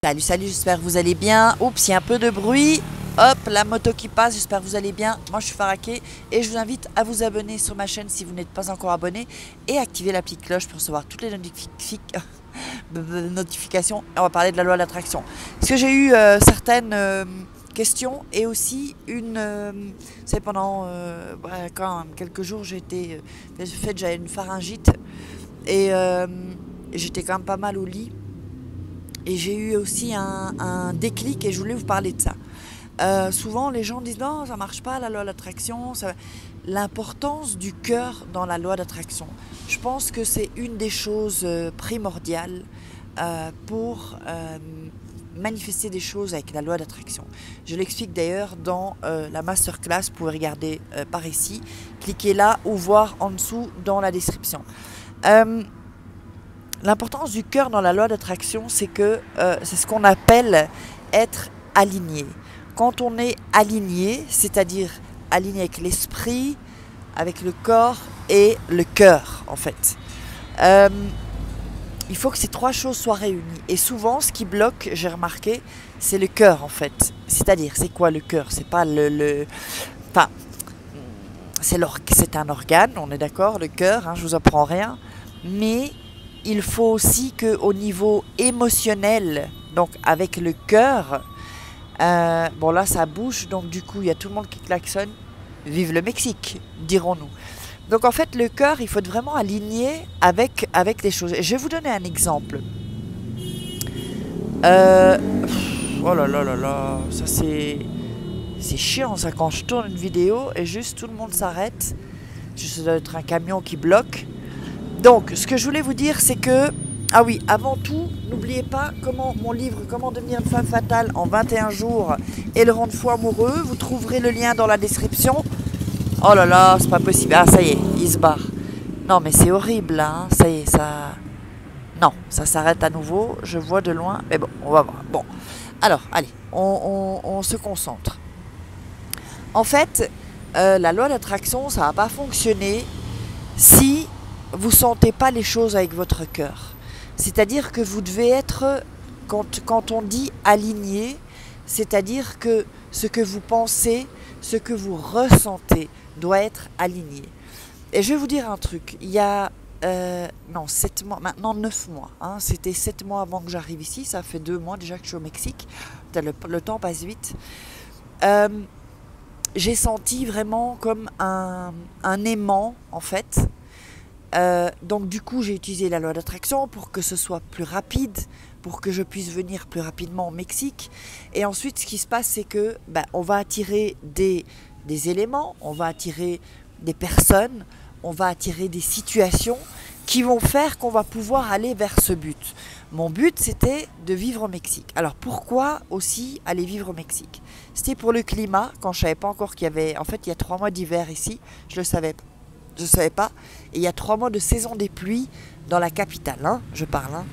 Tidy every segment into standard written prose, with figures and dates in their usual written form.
Salut, salut, j'espère que vous allez bien. Oups, il y a un peu de bruit. Hop, la moto qui passe, j'espère que vous allez bien. Moi, je suis Faraké et je vous invite à vous abonner sur ma chaîne si vous n'êtes pas encore abonné et activer la petite cloche pour recevoir toutes les notifications. Et on va parler de la loi d'attraction. Parce que j'ai eu certaines questions et aussi une... c'est pendant quand même quelques jours, j'avais une pharyngite et j'étais quand même pas mal au lit. Et j'ai eu aussi un déclic et je voulais vous parler de ça. Souvent, les gens disent non, ça marche pas la loi d'attraction. L'importance du cœur dans la loi d'attraction. Je pense que c'est une des choses primordiales pour manifester des choses avec la loi d'attraction. Je l'explique d'ailleurs dans la masterclass. Vous pouvez regarder par ici. Cliquez là ou voir en dessous dans la description. L'importance du cœur dans la loi d'attraction, c'est que c'est ce qu'on appelle être aligné. Quand on est aligné, c'est-à-dire aligné avec l'esprit, avec le corps et le cœur, en fait. Il faut que ces trois choses soient réunies. Et souvent, ce qui bloque, j'ai remarqué, c'est le cœur, en fait. C'est-à-dire, c'est quoi le cœur? C'est pas enfin, c'est un organe, on est d'accord, le cœur, hein, je vous apprends rien. Mais il faut aussi qu'au niveau émotionnel, donc avec le cœur, bon là ça bouge, donc du coup il y a tout le monde qui klaxonne. Vive le Mexique, dirons-nous. Donc en fait le cœur, il faut être vraiment aligné avec les choses. Et je vais vous donner un exemple. Oh là là là là, ça c'est chiant ça quand je tourne une vidéo et juste tout le monde s'arrête. Ça doit être un camion qui bloque. Donc, ce que je voulais vous dire, c'est que... Ah oui, avant tout, n'oubliez pas mon livre « Comment devenir une femme fatale en 21 jours et le rendre fou amoureux ». Vous trouverez le lien dans la description. Oh là là, c'est pas possible. Ah, ça y est, il se barre. Non, mais c'est horrible, hein. Ça y est, ça... Non, ça s'arrête à nouveau. Je vois de loin. Mais bon, on va voir. Bon, alors, allez, on se concentre. En fait, la loi d'attraction, ça va pas fonctionner si... vous sentez pas les choses avec votre cœur. C'est-à-dire que vous devez être, quand on dit aligné, c'est-à-dire que ce que vous pensez, ce que vous ressentez doit être aligné. Et je vais vous dire un truc, il y a, non, 7 mois, maintenant 9 mois, hein, c'était 7 mois avant que j'arrive ici, ça fait 2 mois déjà que je suis au Mexique, le temps passe vite. J'ai senti vraiment comme un aimant, en fait. Donc du coup j'ai utilisé la loi d'attraction pour que ce soit plus rapide, pour que je puisse venir plus rapidement au Mexique. Et ensuite ce qui se passe, c'est que on va attirer des éléments, on va attirer des personnes, on va attirer des situations qui vont faire qu'on va pouvoir aller vers ce but. Mon but, c'était de vivre au Mexique. Alors pourquoi aussi aller vivre au Mexique? C'était pour le climat, quand je ne savais pas encore qu'il y avait... En fait, il y a 3 mois d'hiver ici, je ne le savais pas. Je ne savais pas. Et il y a 3 mois de saison des pluies dans la capitale, hein, je parle. Hein.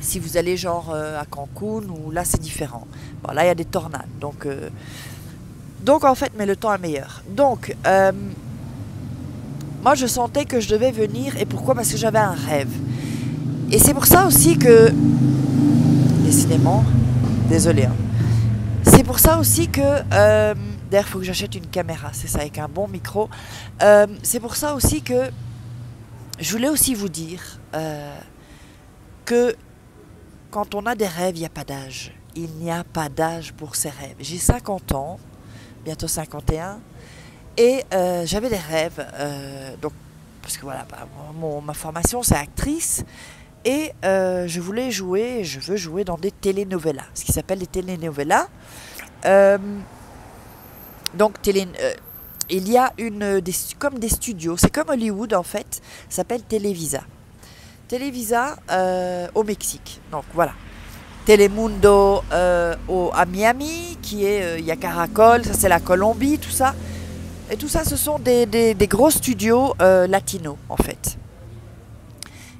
Si vous allez genre à Cancun, ou là c'est différent. Bon, là il y a des tornades. Donc en fait, mais le temps est meilleur. Donc, moi je sentais que je devais venir. Et pourquoi? Parce que j'avais un rêve. Et c'est pour ça aussi que... Décidément, désolé. Hein. C'est pour ça aussi que... D'ailleurs, il faut que j'achète une caméra, c'est ça, avec un bon micro. C'est pour ça aussi que je voulais aussi vous dire que quand on a des rêves, il n'y a pas d'âge. Il n'y a pas d'âge pour ces rêves. J'ai 50 ans, bientôt 51, et j'avais des rêves. Donc, parce que voilà, ma formation, c'est actrice. Et je veux jouer dans des telenovelas, ce qui s'appelle des telenovelas. Donc, il y a comme des studios, c'est comme Hollywood en fait, ça s'appelle Televisa. Televisa au Mexique, donc voilà. Telemundo à Miami, il y a Caracol, ça c'est la Colombie, tout ça. Et tout ça, ce sont des gros studios latinos en fait.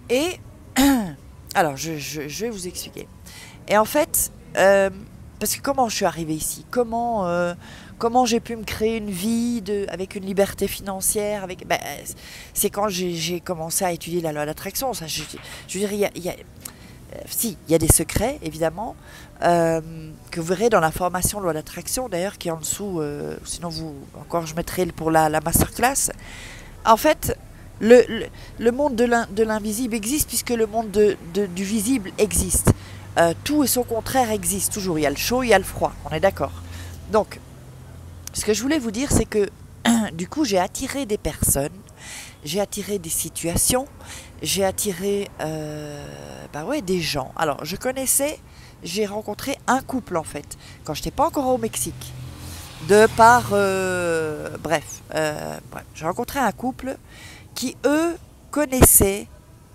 Et, alors je vais vous expliquer. Et en fait, parce que comment je suis arrivée ici? Comment j'ai pu me créer une vie avec une liberté financière c'est quand j'ai commencé à étudier la loi d'attraction. Je veux dire, Si, il y a des secrets, évidemment, que vous verrez dans la formation loi d'attraction, d'ailleurs, qui est en dessous, sinon encore je mettrai pour la masterclass. En fait, le monde de l'invisible existe puisque le monde du visible existe. Tout et son contraire existe toujours. Il y a le chaud, il y a le froid, on est d'accord. Donc, ce que je voulais vous dire, c'est que du coup, j'ai attiré des personnes, j'ai attiré des situations, j'ai attiré des gens. Alors, j'ai rencontré un couple en fait, quand je n'étais pas encore au Mexique. J'ai rencontré un couple qui, eux, connaissaient,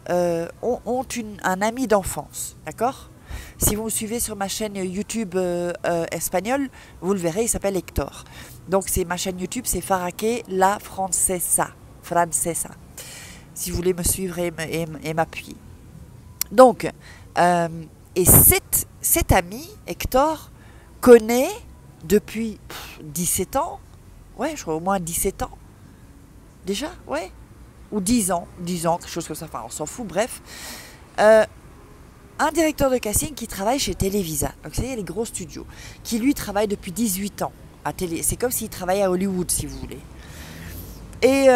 ont un ami d'enfance, d'accord? Si vous me suivez sur ma chaîne YouTube espagnole, vous le verrez, il s'appelle Hector. Donc ma chaîne YouTube, c'est Faraque la Francesa. Si vous voulez me suivre et m'appuyer. Donc, et cet ami, Hector, connaît depuis 17 ans, ouais, je crois au moins 17 ans, déjà, ouais, ou 10 ans, quelque chose comme ça, enfin on s'en fout, bref. Un directeur de casting qui travaille chez Televisa, donc c'est les gros studios, qui lui travaille depuis 18 ans à télé. C'est comme s'il travaillait à Hollywood, si vous voulez. Et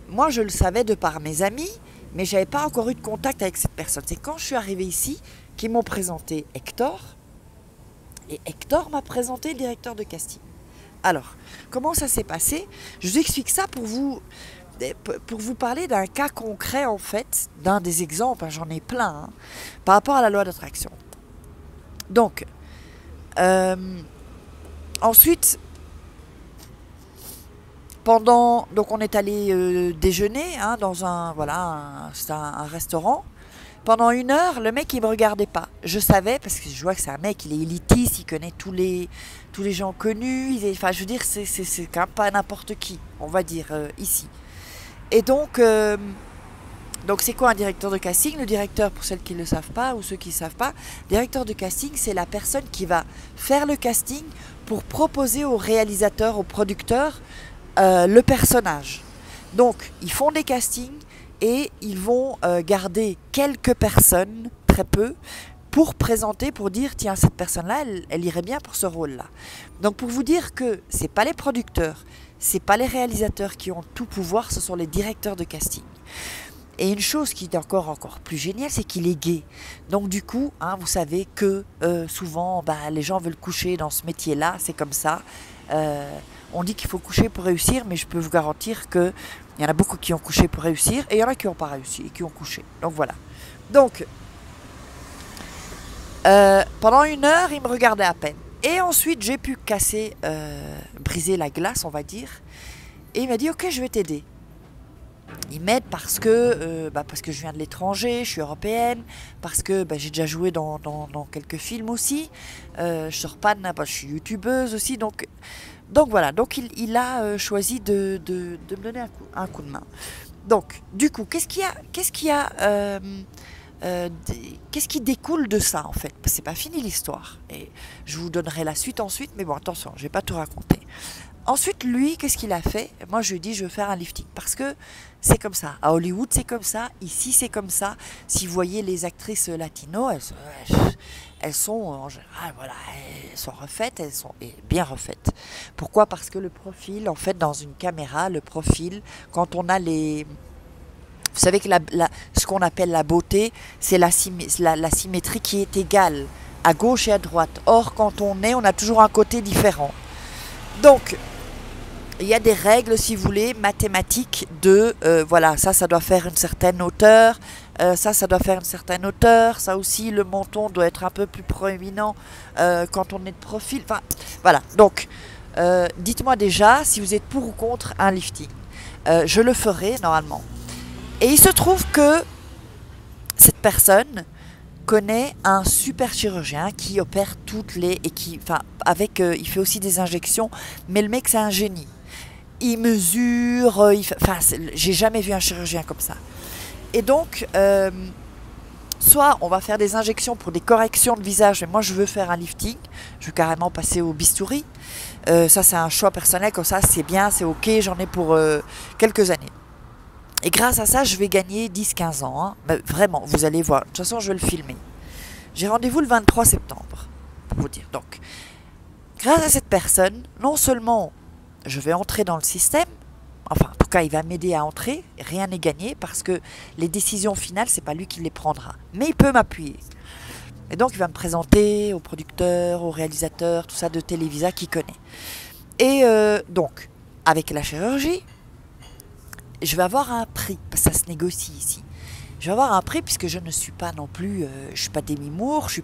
moi, je le savais de par mes amis, mais je n'avais pas encore eu de contact avec cette personne. C'est quand je suis arrivée ici qu'ils m'ont présenté Hector, et Hector m'a présenté le directeur de casting. Alors, comment ça s'est passé? Je vous explique ça pour vous parler d'un cas concret, en fait, d'un des exemples, hein, j'en ai plein, hein, par rapport à la loi d'attraction. Donc, ensuite, donc on est allé déjeuner hein, dans c'était un restaurant. Pendant 1 heure, le mec il me regardait pas. Je savais parce que je vois que c'est un mec, il est élitiste, il connaît tous les gens connus. Enfin, je veux dire, c'est quand même pas n'importe qui, on va dire ici. Et donc c'est quoi un directeur de casting? Le directeur, pour celles qui ne le savent pas ou ceux qui ne savent pas, directeur de casting, c'est la personne qui va faire le casting pour proposer au réalisateur, au producteur, le personnage. Donc, ils font des castings et ils vont garder quelques personnes, très peu, pour présenter, pour dire, tiens, cette personne-là, elle irait bien pour ce rôle-là. Donc, pour vous dire que ce n'est pas les producteurs, ce n'est pas les réalisateurs qui ont tout pouvoir, ce sont les directeurs de casting. Et une chose qui est encore plus géniale, c'est qu'il est gay. Donc du coup, hein, vous savez que souvent, les gens veulent coucher dans ce métier-là, c'est comme ça. On dit qu'il faut coucher pour réussir, mais je peux vous garantir qu'il y en a beaucoup qui ont couché pour réussir, et il y en a qui n'ont pas réussi et qui ont couché. Donc voilà. Donc, pendant 1 heure, il me regardait à peine. Et ensuite, j'ai pu briser la glace, on va dire. Et il m'a dit, ok, je vais t'aider. Il m'aide parce que je viens de l'étranger, je suis européenne, parce que j'ai déjà joué dans quelques films aussi. Je sors pas de n'importe, je suis youtubeuse aussi, donc voilà. Donc il a choisi de me donner un coup de main. Donc du coup, qu'est-ce qui découle de ça en fait? C'est pas fini l'histoire. Et je vous donnerai la suite ensuite, mais bon attention, je vais pas tout raconter. Ensuite, lui, qu'est-ce qu'il a fait? Moi, je lui ai dit, je veux faire un lifting. Parce que c'est comme ça. À Hollywood, c'est comme ça. Ici, c'est comme ça. Si vous voyez les actrices latino, elles sont, en général, voilà, elles sont refaites, elles sont bien refaites. Pourquoi? Parce que le profil, en fait, dans une caméra, le profil, quand on a les... Vous savez que ce qu'on appelle la beauté, c'est la symétrie qui est égale à gauche et à droite. Or, quand on a toujours un côté différent. Donc, il y a des règles, si vous voulez, mathématiques de, voilà, ça doit faire une certaine hauteur, ça doit faire une certaine hauteur, ça aussi, le menton doit être un peu plus proéminent quand on est de profil, enfin, voilà. Donc, dites-moi déjà si vous êtes pour ou contre un lifting. Je le ferai, normalement. Et il se trouve que cette personne connaît un super chirurgien qui opère toutes les... et qui, enfin, il fait aussi des injections, mais le mec, c'est un génie. Il mesure, j'ai jamais vu un chirurgien comme ça. Et donc, soit on va faire des injections pour des corrections de visage, mais moi je veux faire un lifting, je veux carrément passer au bistouri. Ça c'est un choix personnel, comme ça c'est bien, c'est ok, j'en ai pour quelques années. Et grâce à ça, je vais gagner 10-15 ans, hein. Vraiment, vous allez voir, de toute façon je vais le filmer. J'ai rendez-vous le 23 septembre, pour vous dire. Donc, grâce à cette personne, non seulement je vais entrer dans le système, enfin, en tout cas, il va m'aider à entrer, rien n'est gagné, parce que les décisions finales, c'est pas lui qui les prendra. Mais il peut m'appuyer. Et donc, il va me présenter au producteur, au réalisateur, tout ça de Télévisa qu'il connaît. Et donc, avec la chirurgie, je vais avoir un prix, parce que ça se négocie ici. Je vais avoir un prix puisque je ne suis pas non plus, je suis pas Demi Moore, je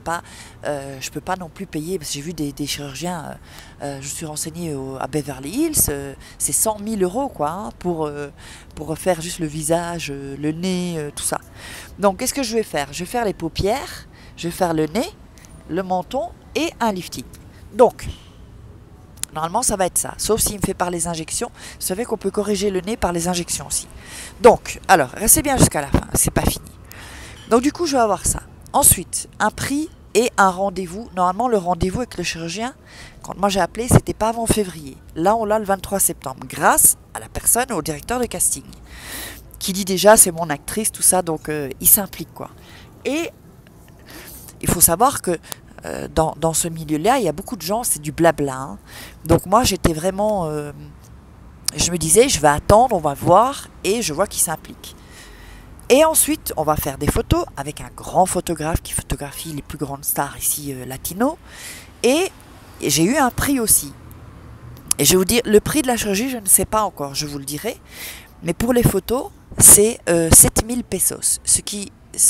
peux pas non plus payer, parce que j'ai vu des chirurgiens, je suis renseignée à Beverly Hills, c'est 100 000 € quoi, hein, pour refaire juste le visage, le nez, tout ça. Donc qu'est-ce que je vais faire? Je vais faire les paupières, je vais faire le nez, le menton et un lifting. Donc, normalement, ça va être ça. Sauf s'il me fait par les injections. Vous savez qu'on peut corriger le nez par les injections aussi. Donc, alors, restez bien jusqu'à la fin. C'est pas fini. Donc, du coup, je vais avoir ça. Ensuite, un prix et un rendez-vous. Normalement, le rendez-vous avec le chirurgien, quand moi j'ai appelé, c'était pas avant février. Là, on l'a le 23 septembre. Grâce à la personne, au directeur de casting. Qui dit déjà, c'est mon actrice, tout ça. Donc, il s'implique, quoi. Et il faut savoir que dans ce milieu-là, il y a beaucoup de gens, c'est du blabla. Hein. Donc moi, j'étais vraiment... je me disais, je vais attendre, on va voir, et je vois qu'il s'implique. Et ensuite, on va faire des photos avec un grand photographe qui photographie les plus grandes stars ici, latino. Et j'ai eu un prix aussi. Et je vais vous dire, le prix de la chirurgie, je ne sais pas encore, je vous le dirai. Mais pour les photos, c'est 7000 pesos, ce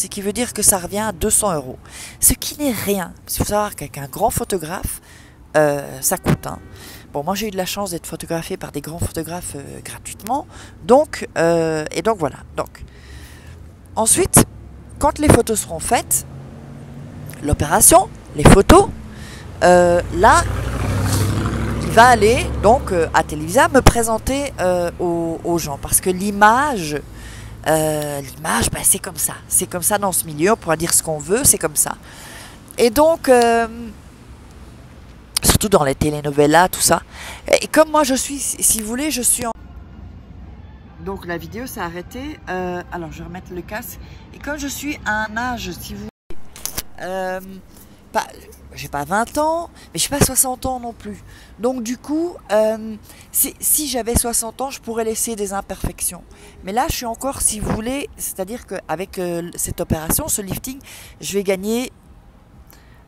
qui veut dire que ça revient à 200 €. Ce qui n'est rien. Il faut savoir qu'avec un grand photographe, ça coûte. Hein. Bon, moi j'ai eu de la chance d'être photographiée par des grands photographes gratuitement. Donc, et donc voilà. Donc, ensuite, quand les photos seront faites, l'opération, les photos, là, il va aller donc à Télévisa me présenter aux gens. Parce que l'image... ben, c'est comme ça. C'est comme ça dans ce milieu. On pourra dire ce qu'on veut, c'est comme ça. Et donc, surtout dans les telenovelas, tout ça. Et comme moi, je suis, si vous voulez, je suis en... Donc, la vidéo s'est arrêtée. Alors, je vais remettre le casque. Et comme je suis à un âge, si vous voulez... j'ai pas 20 ans, mais je n'ai pas 60 ans non plus. Donc du coup, si j'avais 60 ans, je pourrais laisser des imperfections. Mais là, je suis encore, si vous voulez, c'est-à-dire qu'avec cette opération, ce lifting, je vais gagner,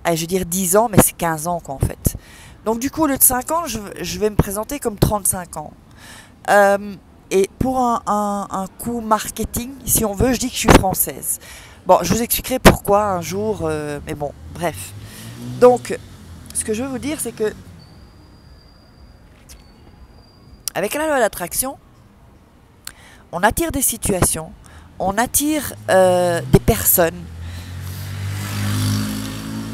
je vais dire 10 ans, mais c'est 15 ans quoi, en fait. Donc du coup, au lieu de 5 ans, je vais me présenter comme 35 ans. Et pour un coup marketing, si on veut, je dis que je suis française. Bon, je vous expliquerai pourquoi un jour, mais bon, bref. Donc, ce que je veux vous dire, c'est que avec la loi d'attraction, on attire des situations, on attire des personnes.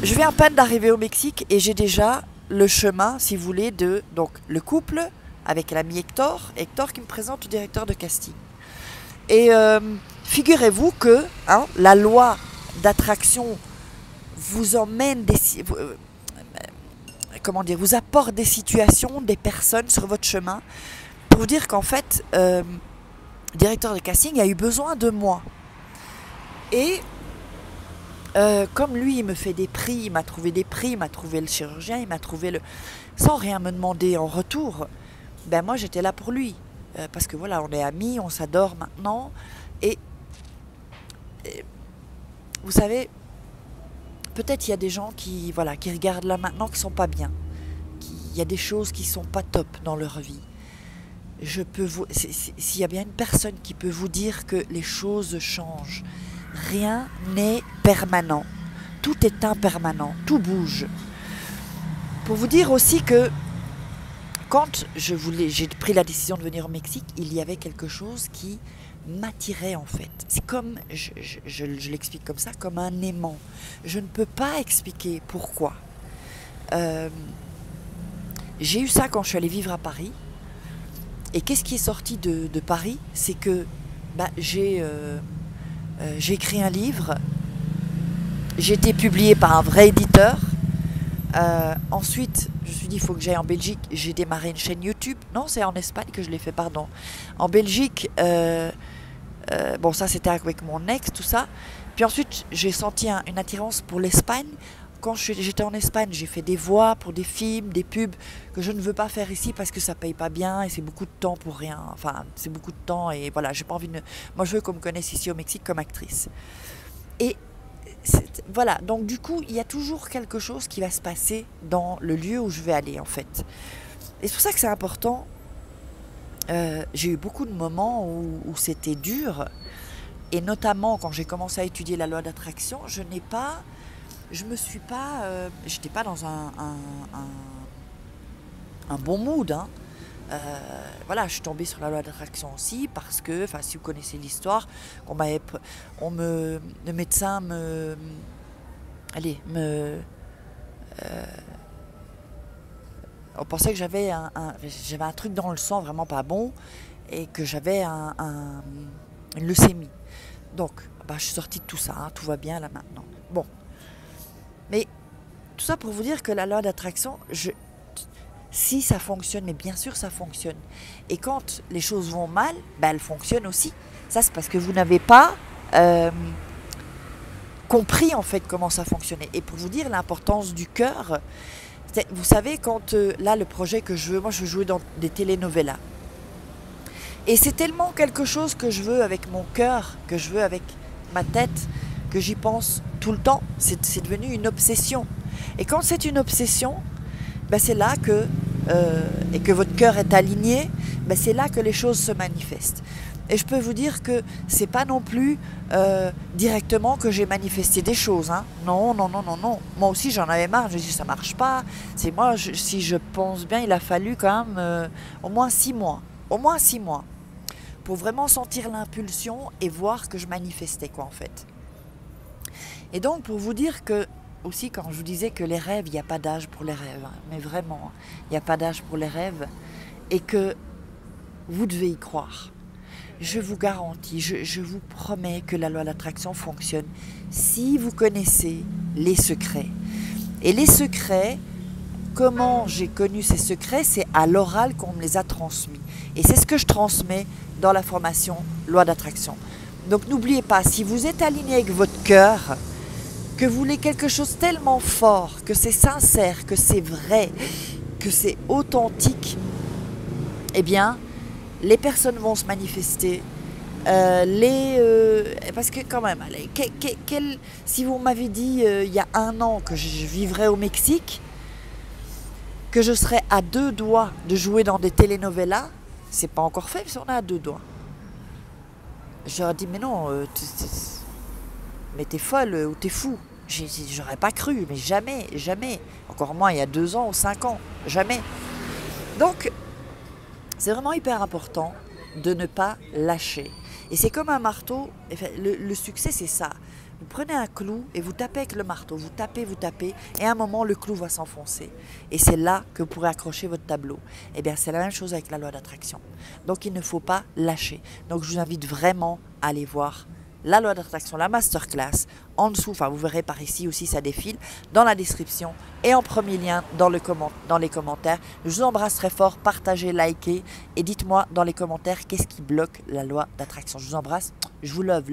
Je viens à peine d'arriver au Mexique et j'ai déjà le chemin, si vous voulez, de donc le couple avec l'ami Hector qui me présente au directeur de casting. Et figurez-vous que la loi d'attraction vous emmène vous apporte des situations, des personnes sur votre chemin pour vous dire qu'en fait, le directeur de casting a eu besoin de moi. Et comme lui, il me fait des prix, il m'a trouvé des prix, il m'a trouvé le chirurgien, il m'a trouvé le... sans rien me demander en retour, ben moi j'étais là pour lui. Parce que voilà, on est amis, on s'adore maintenant. Et vous savez... Peut-être il y a des gens qui regardent là maintenant qui sont pas bien. Il y a des choses qui sont pas top dans leur vie. S'il y a bien une personne qui peut vous dire que les choses changent, rien n'est permanent. Tout est impermanent, tout bouge. Pour vous dire aussi que quand j'ai pris la décision de venir au Mexique, il y avait quelque chose qui m'attirait en fait. C'est comme, je l'explique comme ça, comme un aimant. Je ne peux pas expliquer pourquoi. J'ai eu ça quand je suis allée vivre à Paris. Et qu'est-ce qui est sorti de Paris? C'est que j'ai écrit un livre. J'ai été publié par un vrai éditeur. Ensuite, je me suis dit, il faut que j'aille en Belgique. J'ai démarré une chaîne YouTube. Non, c'est en Espagne que je l'ai fait, pardon. En Belgique... bon, ça c'était avec mon ex, tout ça. Puis ensuite, j'ai senti une attirance pour l'Espagne. Quand j'étais en Espagne, j'ai fait des voix pour des films, des pubs que je ne veux pas faire ici parce que ça paye pas bien et c'est beaucoup de temps pour rien. Enfin, c'est beaucoup de temps et voilà, j'ai pas envie de... Moi, je veux qu'on me connaisse ici au Mexique comme actrice. Et voilà, donc du coup, il y a toujours quelque chose qui va se passer dans le lieu où je vais aller en fait. Et c'est pour ça que c'est important. J'ai eu beaucoup de moments où c'était dur. Et notamment quand j'ai commencé à étudier la loi d'attraction, j'étais pas dans un bon mood. Hein. Voilà, je suis tombée sur la loi d'attraction aussi parce que, enfin, si vous connaissez l'histoire, le médecin on pensait que j'avais un truc dans le sang vraiment pas bon et que j'avais une leucémie. Donc, bah, je suis sortie de tout ça, hein, tout va bien là maintenant. Bon, mais tout ça pour vous dire que la loi d'attraction, si ça fonctionne, mais bien sûr ça fonctionne. Et quand les choses vont mal, bah, elles fonctionnent aussi. Ça, c'est parce que vous n'avez pas compris en fait comment ça fonctionnait. Et pour vous dire l'importance du cœur, vous savez, quand là le projet que je veux, moi je veux jouer dans des telenovelas. Et c'est tellement quelque chose que je veux avec mon cœur, que je veux avec ma tête, que j'y pense tout le temps. C'est devenu une obsession. Et quand c'est une obsession, ben c'est là et que votre cœur est aligné, ben c'est là que les choses se manifestent. Et je peux vous dire que c'est pas non plus directement que j'ai manifesté des choses. Hein. Non. Moi aussi j'en avais marre, je me dis ça marche pas. C'est moi, si je pense bien, il a fallu quand même au moins 6 mois. Au moins 6 mois. Pour vraiment sentir l'impulsion et voir que je manifestais quoi en fait. Et donc pour vous dire que, aussi quand je vous disais que les rêves, il n'y a pas d'âge pour les rêves, hein, mais vraiment, il n'y a pas d'âge pour les rêves, et que vous devez y croire. Je vous garantis, je vous promets que la loi d'attraction fonctionne si vous connaissez les secrets. Et les secrets, comment j'ai connu ces secrets, c'est à l'oral qu'on me les a transmis. Et c'est ce que je transmets dans la formation loi d'attraction. Donc n'oubliez pas, si vous êtes aligné avec votre cœur, que vous voulez quelque chose tellement fort, que c'est sincère, que c'est vrai, que c'est authentique, eh bien, les personnes vont se manifester. Parce que quand même, si vous m'avez dit il y a 1 an que je vivrais au Mexique, que je serais à 2 doigts de jouer dans des telenovelas, c'est pas encore fait, mais on est à 2 doigts. J'aurais dit, mais non, mais t'es folle ou t'es fou. J'aurais pas cru, mais jamais, jamais. Encore moins il y a 2 ans ou 5 ans, jamais. Donc, c'est vraiment hyper important de ne pas lâcher. Et c'est comme un marteau, le succès c'est ça. Vous prenez un clou et vous tapez avec le marteau, vous tapez, et à un moment le clou va s'enfoncer. Et c'est là que vous pourrez accrocher votre tableau. Et bien c'est la même chose avec la loi d'attraction. Donc il ne faut pas lâcher. Donc je vous invite vraiment à aller voir la loi d'attraction, la masterclass, en dessous, enfin vous verrez par ici aussi ça défile, dans la description et en premier lien dans les commentaires. Je vous embrasse très fort, partagez, likez et dites-moi dans les commentaires qu'est-ce qui bloque la loi d'attraction. Je vous embrasse, je vous love.